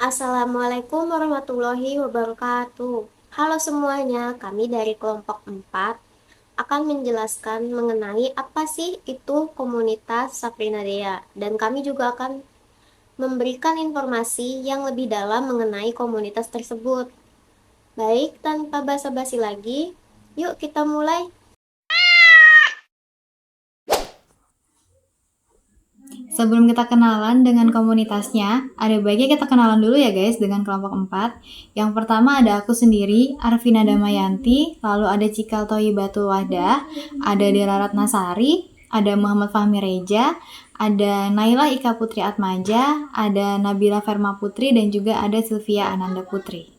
Assalamualaikum warahmatullahi wabarakatuh. Halo semuanya, kami dari kelompok 4 akan menjelaskan mengenai apa sih itu komunitas Safrina Dea, dan kami juga akan memberikan informasi yang lebih dalam mengenai komunitas tersebut. Baik, tanpa basa-basi lagi, yuk kita mulai. Sebelum kita kenalan dengan komunitasnya, ada baiknya kita kenalan dulu ya guys dengan kelompok 4. Yang pertama ada aku sendiri, Arvina Damayanti, lalu ada Cikal Thoyibatul Wahdah, ada Dela Ratnasari, ada Muhammad Fahmi Reja, ada Naila Ika Putri Atmaja, ada Nabila Verma Putri, dan juga ada Sylvia Ananda Putri.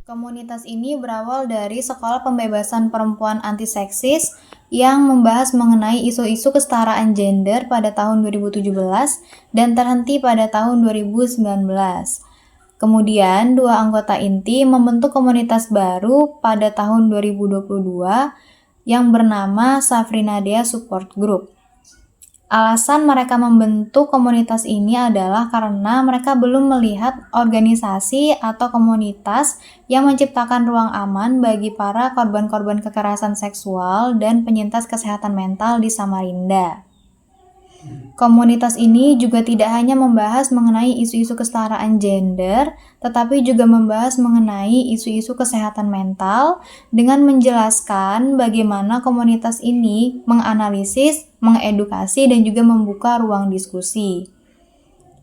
Komunitas ini berawal dari Sekolah Pembebasan Perempuan Anti-Seksis yang membahas mengenai isu-isu kesetaraan gender pada tahun 2017 dan terhenti pada tahun 2019. Kemudian, dua anggota inti membentuk komunitas baru pada tahun 2022 yang bernama Safrina Dea Support Group. Alasan mereka membentuk komunitas ini adalah karena mereka belum melihat organisasi atau komunitas yang menciptakan ruang aman bagi para korban-korban kekerasan seksual dan penyintas kesehatan mental di Samarinda. Komunitas ini juga tidak hanya membahas mengenai isu-isu kesetaraan gender, tetapi juga membahas mengenai isu-isu kesehatan mental dengan menjelaskan bagaimana komunitas ini menganalisis, mengedukasi, dan juga membuka ruang diskusi.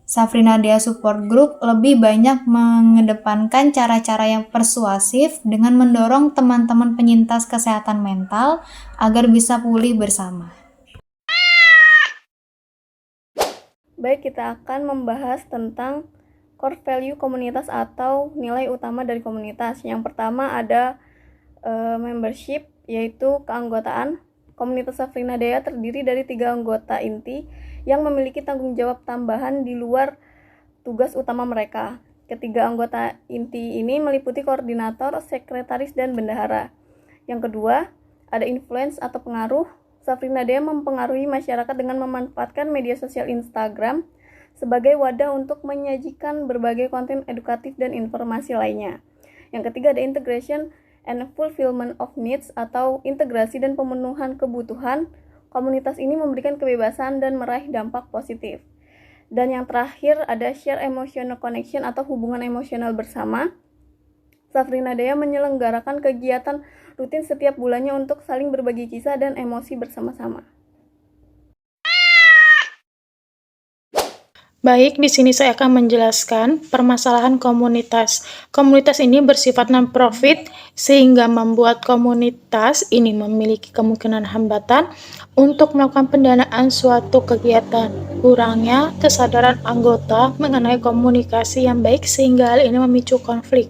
Safrina Dea Support Group lebih banyak mengedepankan cara-cara yang persuasif dengan mendorong teman-teman penyintas kesehatan mental agar bisa pulih bersama. Baik, kita akan membahas tentang core value komunitas atau nilai utama dari komunitas. Yang pertama ada membership, yaitu keanggotaan. Komunitas Safrina Dea terdiri dari 3 anggota inti yang memiliki tanggung jawab tambahan di luar tugas utama mereka. Ketiga anggota inti ini meliputi koordinator, sekretaris, dan bendahara. Yang kedua, ada influence atau pengaruh. Safrina Dea mempengaruhi masyarakat dengan memanfaatkan media sosial Instagram sebagai wadah untuk menyajikan berbagai konten edukatif dan informasi lainnya. Yang ketiga ada integration and fulfillment of needs atau integrasi dan pemenuhan kebutuhan. Komunitas ini memberikan kebebasan dan meraih dampak positif. Dan yang terakhir ada share emotional connection atau hubungan emosional bersama. Safrina Dea menyelenggarakan kegiatan rutin setiap bulannya untuk saling berbagi kisah dan emosi bersama-sama. Baik, di sini saya akan menjelaskan permasalahan komunitas. Komunitas ini bersifat non-profit, sehingga membuat komunitas ini memiliki kemungkinan hambatan untuk melakukan pendanaan suatu kegiatan. Kurangnya kesadaran anggota mengenai komunikasi yang baik, sehingga hal ini memicu konflik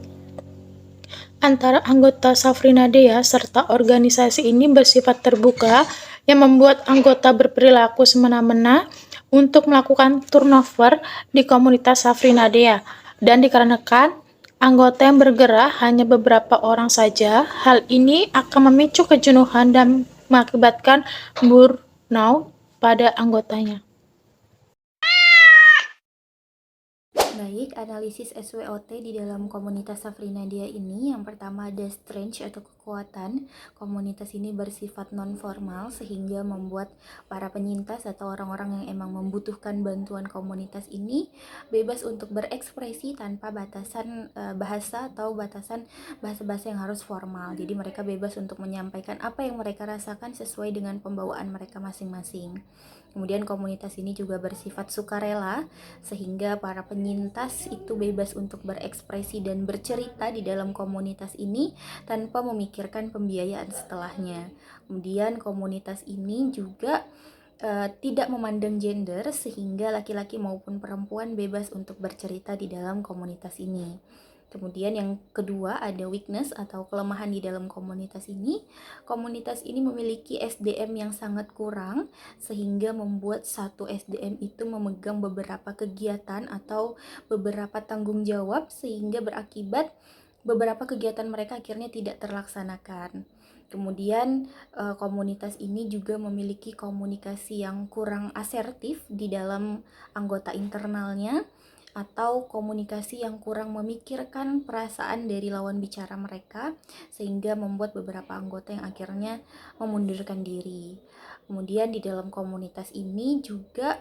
antara anggota Safrina Dea serta organisasi ini bersifat terbuka yang membuat anggota berperilaku semena-mena untuk melakukan turnover di komunitas Safrina Dea, dan dikarenakan anggota yang bergerak hanya beberapa orang saja, hal ini akan memicu kejenuhan dan mengakibatkan burnout pada anggotanya. Baik, analisis SWOT di dalam komunitas Safrina Dea ini, yang pertama ada strength atau kekuatan. Komunitas ini bersifat non-formal sehingga membuat para penyintas atau orang-orang yang emang membutuhkan bantuan komunitas ini bebas untuk berekspresi tanpa batasan bahasa atau batasan bahasa-bahasa yang harus formal. Jadi mereka bebas untuk menyampaikan apa yang mereka rasakan sesuai dengan pembawaan mereka masing-masing. Kemudian komunitas ini juga bersifat sukarela sehingga para penyintas itu bebas untuk berekspresi dan bercerita di dalam komunitas ini tanpa memikirkan pembiayaan setelahnya. Kemudian komunitas ini juga tidak memandang gender sehingga laki-laki maupun perempuan bebas untuk bercerita di dalam komunitas ini. Kemudian yang kedua ada weakness atau kelemahan di dalam komunitas ini. Komunitas ini memiliki SDM yang sangat kurang sehingga membuat satu SDM itu memegang beberapa kegiatan atau beberapa tanggung jawab sehingga berakibat beberapa kegiatan mereka akhirnya tidak terlaksanakan. Kemudian komunitas ini juga memiliki komunikasi yang kurang asertif di dalam anggota internalnya atau komunikasi yang kurang memikirkan perasaan dari lawan bicara mereka, sehingga membuat beberapa anggota yang akhirnya memundurkan diri. Kemudian di dalam komunitas ini juga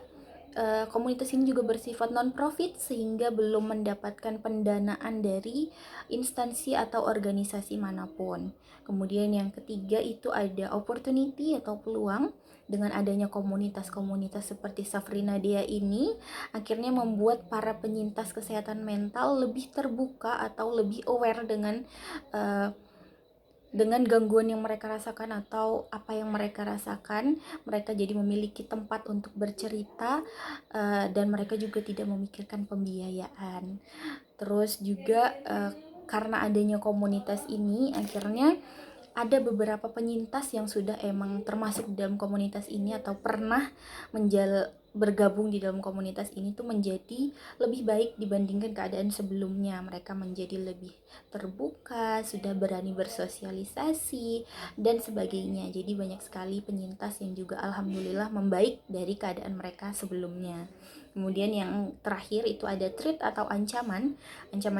bersifat non-profit sehingga belum mendapatkan pendanaan dari instansi atau organisasi manapun. Kemudian yang ketiga itu ada opportunity atau peluang. Dengan adanya komunitas-komunitas seperti Safrina Dea ini akhirnya membuat para penyintas kesehatan mental lebih terbuka atau lebih aware dengan gangguan yang mereka rasakan atau apa yang mereka rasakan. Mereka jadi memiliki tempat untuk bercerita, dan mereka juga tidak memikirkan pembiayaan. Terus juga karena adanya komunitas ini akhirnya ada beberapa penyintas yang sudah emang termasuk dalam komunitas ini atau pernah bergabung di dalam komunitas ini tuh menjadi lebih baik dibandingkan keadaan sebelumnya. Mereka menjadi lebih terbuka, sudah berani bersosialisasi dan sebagainya. Jadi banyak sekali penyintas yang juga alhamdulillah membaik dari keadaan mereka sebelumnya. Kemudian yang terakhir itu ada threat atau ancaman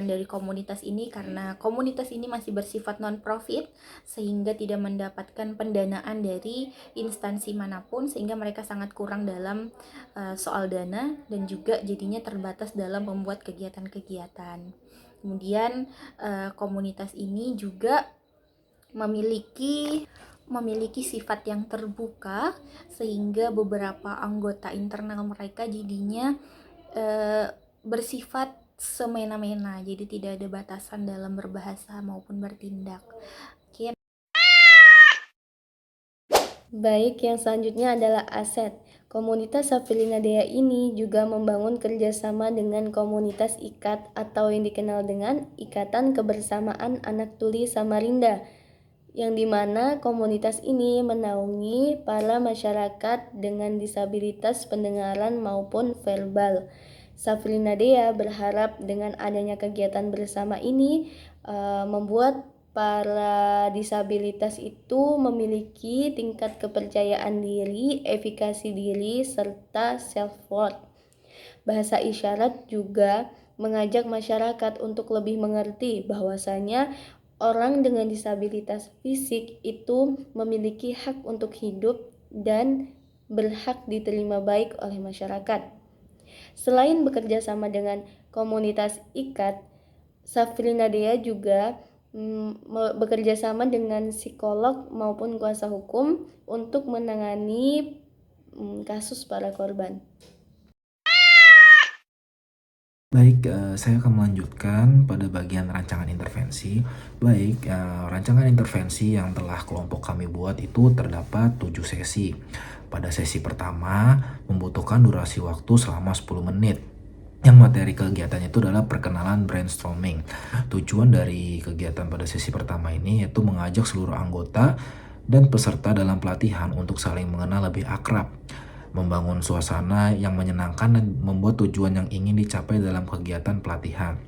dari komunitas ini, karena komunitas ini masih bersifat non-profit sehingga tidak mendapatkan pendanaan dari instansi manapun, sehingga mereka sangat kurang dalam soal dana dan juga jadinya terbatas dalam membuat kegiatan-kegiatan. Kemudian komunitas ini juga memiliki sifat yang terbuka sehingga beberapa anggota internal mereka jadinya bersifat semena-mena, jadi tidak ada batasan dalam berbahasa maupun bertindak. Baik, yang selanjutnya adalah aset. Komunitas Safrina Dea ini juga membangun kerjasama dengan komunitas IKAT atau yang dikenal dengan Ikatan Kebersamaan Anak Tuli Samarinda, yang dimana komunitas ini menaungi para masyarakat dengan disabilitas pendengaran maupun verbal. Safrina Dea berharap dengan adanya kegiatan bersama ini membuat para disabilitas itu memiliki tingkat kepercayaan diri, efikasi diri, serta self-worth. Bahasa isyarat juga mengajak masyarakat untuk lebih mengerti bahwasanya orang dengan disabilitas fisik itu memiliki hak untuk hidup dan berhak diterima baik oleh masyarakat. Selain bekerja sama dengan komunitas IKAT, Safrina Dea juga bekerja sama dengan psikolog maupun kuasa hukum untuk menangani kasus para korban. Baik, saya akan melanjutkan pada bagian rancangan intervensi. Baik, rancangan intervensi yang telah kelompok kami buat itu terdapat 7 sesi. Pada sesi pertama membutuhkan durasi waktu selama 10 menit. Yang materi kegiatannya itu adalah perkenalan brainstorming. Tujuan dari kegiatan pada sesi pertama ini yaitu mengajak seluruh anggota dan peserta dalam pelatihan untuk saling mengenal lebih akrab, membangun suasana yang menyenangkan dan membuat tujuan yang ingin dicapai dalam kegiatan pelatihan.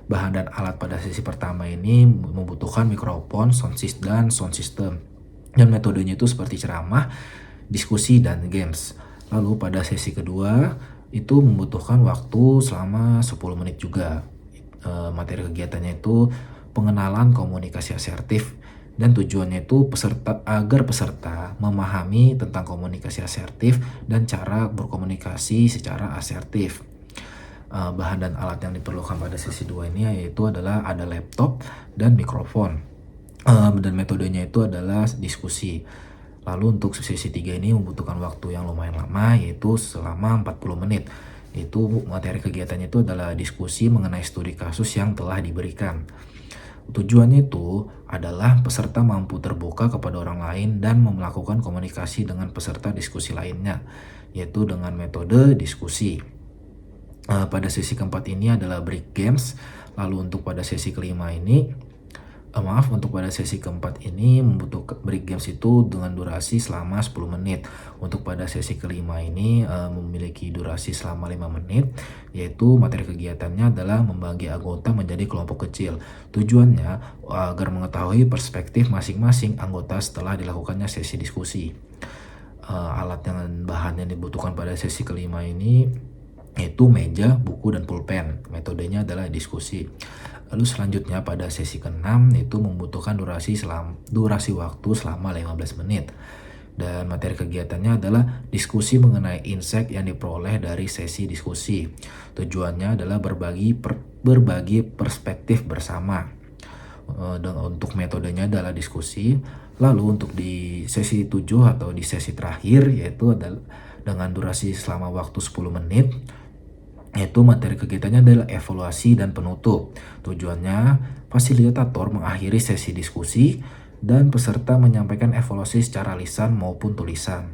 Bahan dan alat pada sesi pertama ini membutuhkan mikrofon, sound system. Dan metodenya itu seperti ceramah, diskusi, dan games. Lalu pada sesi kedua itu membutuhkan waktu selama 10 menit juga. Materi kegiatannya itu pengenalan komunikasi asertif, dan tujuannya itu agar peserta memahami tentang komunikasi asertif dan cara berkomunikasi secara asertif. Bahan dan alat yang diperlukan pada sesi 2 ini yaitu adalah ada laptop dan mikrofon. Dan metodenya itu adalah diskusi. Lalu untuk sesi 3 ini membutuhkan waktu yang lumayan lama, yaitu selama 40 menit. Itu materi kegiatannya itu adalah diskusi mengenai studi kasus yang telah diberikan. Tujuannya itu adalah peserta mampu terbuka kepada orang lain dan melakukan komunikasi dengan peserta diskusi lainnya, yaitu dengan metode diskusi. Pada sesi keempat ini adalah break games. Lalu untuk pada sesi kelima ini untuk pada sesi keempat ini membutuhkan break games itu dengan durasi selama 10 menit. Untuk pada sesi kelima ini memiliki durasi selama 5 menit, yaitu materi kegiatannya adalah membagi anggota menjadi kelompok kecil. Tujuannya agar mengetahui perspektif masing-masing anggota setelah dilakukannya sesi diskusi. Alat dan bahan yang dibutuhkan pada sesi kelima ini yaitu meja, buku, dan pulpen. Metodenya adalah diskusi. Lalu selanjutnya pada sesi ke-6 itu membutuhkan durasi waktu selama 15 menit. Dan materi kegiatannya adalah diskusi mengenai insight yang diperoleh dari sesi diskusi. Tujuannya adalah berbagi perspektif bersama. Untuk metodenya adalah diskusi. Lalu untuk di sesi 7 atau di sesi terakhir yaitu adalah dengan durasi selama waktu 10 menit. Yaitu materi kegiatannya adalah evaluasi dan penutup. Tujuannya fasilitator mengakhiri sesi diskusi dan peserta menyampaikan evaluasi secara lisan maupun tulisan.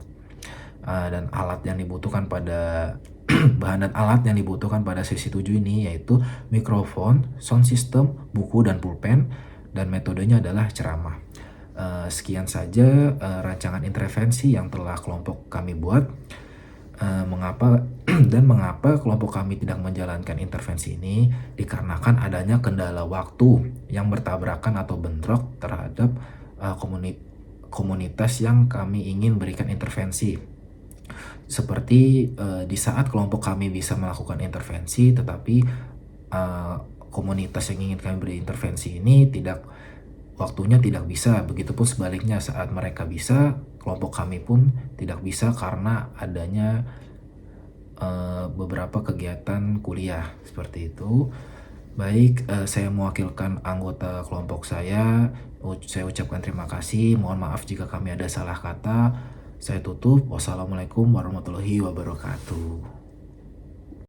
Dan alat yang dibutuhkan pada bahan dan alat yang dibutuhkan pada sesi 7 ini yaitu mikrofon, sound system, buku, dan pulpen, dan metodenya adalah ceramah. Sekian saja rancangan intervensi yang telah kelompok kami buat. Mengapa kelompok kami tidak menjalankan intervensi ini? Dikarenakan adanya kendala waktu yang bertabrakan atau bentrok terhadap komunitas yang kami ingin berikan intervensi. Seperti di saat kelompok kami bisa melakukan intervensi, tetapi komunitas yang ingin kami beri intervensi ini waktunya tidak bisa. Begitupun sebaliknya, saat mereka bisa, kelompok kami pun tidak bisa karena adanya beberapa kegiatan kuliah seperti itu. Baik, saya mewakilkan anggota kelompok saya ucapkan terima kasih. Mohon maaf jika kami ada salah kata. Saya tutup. Wassalamualaikum warahmatullahi wabarakatuh.